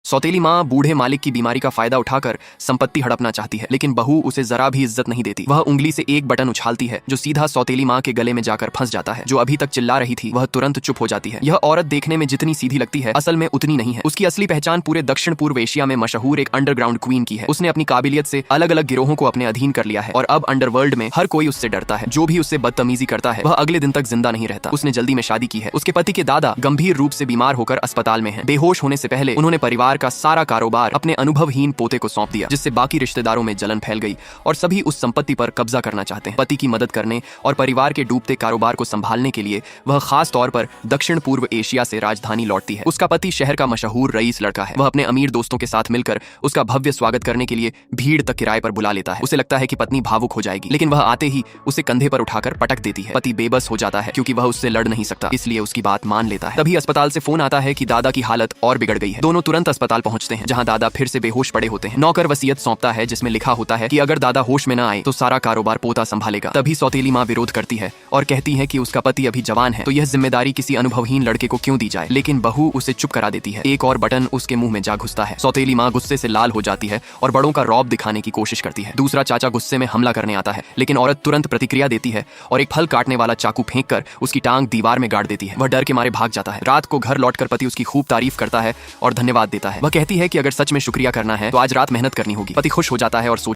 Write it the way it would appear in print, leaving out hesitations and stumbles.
सौतेली माँ बूढ़े मालिक की बीमारी का फायदा उठाकर संपत्ति हड़पना चाहती है, लेकिन बहू उसे जरा भी इज्जत नहीं देती। वह उंगली से एक बटन उछालती है जो सीधा सौतेली माँ के गले में जाकर फंस जाता है। जो अभी तक चिल्ला रही थी वह तुरंत चुप हो जाती है। यह औरत देखने में जितनी सीधी लगती है असल में उतनी नहीं है। उसकी असली पहचान पूरे दक्षिण पूर्व एशिया में मशहूर एक अंडरग्राउंड क्वीन की है। उसने अपनी काबिलियत से अलग अलग गिरोहों को अपने अधीन कर लिया है और अब अंडरवर्ल्ड में हर कोई उससे डरता है। जो भी उससे बदतमीजी करता है वह अगले दिन तक जिंदा नहीं रहता। उसने जल्दी में शादी की है। उसके पति के दादा गंभीर रूप से बीमार होकर अस्पताल में हैं। बेहोश होने से पहले उन्होंने परिवार का सारा कारोबार अपने अनुभवहीन पोते को सौंप दिया, जिससे बाकी रिश्तेदारों में जलन फैल गई और सभी उस संपत्ति पर कब्जा करना चाहते हैं। पति की मदद करने और परिवार के डूबते कारोबार को संभालने के लिए वह खास तौर पर दक्षिण पूर्व एशिया से राजधानी लौटती है। उसका पति शहर का मशहूर रईस लड़का है। वह अपने अमीर दोस्तों के साथ मिलकर उसका भव्य स्वागत करने के लिए भीड़ तक किराए पर बुला लेता है। उसे लगता है कि पत्नी भावुक हो जाएगी, लेकिन वह आते ही उसे कंधे पर उठाकर पटक देती है। पति बेबस हो जाता है क्योंकि वह उससे लड़ नहीं सकता, इसलिए उसकी बात मान लेता है। तभी अस्पताल से फोन आता है कि दादा की हालत और बिगड़ गई है। दोनों तुरंत अस्पताल पहुंचते हैं, जहां दादा फिर से बेहोश पड़े होते हैं। नौकर वसीयत सौंपता है जिसमें लिखा होता है कि अगर दादा होश में न आए तो सारा कारोबार पोता संभालेगा। तभी सौतेली माँ विरोध करती है और कहती है कि उसका पति अभी जवान है तो यह जिम्मेदारी किसी अनुभवहीन लड़के को क्यों दी जाए, लेकिन बहू उसे चुप करा देती है। एक और बटन उसके मुंह में जा घुसता है। सौतेली माँ गुस्से से लाल हो जाती है और बड़ों का रौब दिखाने की कोशिश करती है। दूसरा चाचा गुस्से में हमला करने आता है, लेकिन औरत तुरंत प्रतिक्रिया देती है और एक फल काटने वाला चाकू फेंककर उसकी टांग दीवार में गाड़ देती है। वह डर के मारे भाग जाता है। रात को घर लौटकर पति उसकी खूब तारीफ करता है और धन्यवाद देता है। वह कहती है कि अगर सच में शुक्रिया करना है तो आज रात मेहनत करनी होगी। पति खुश हो जाता है और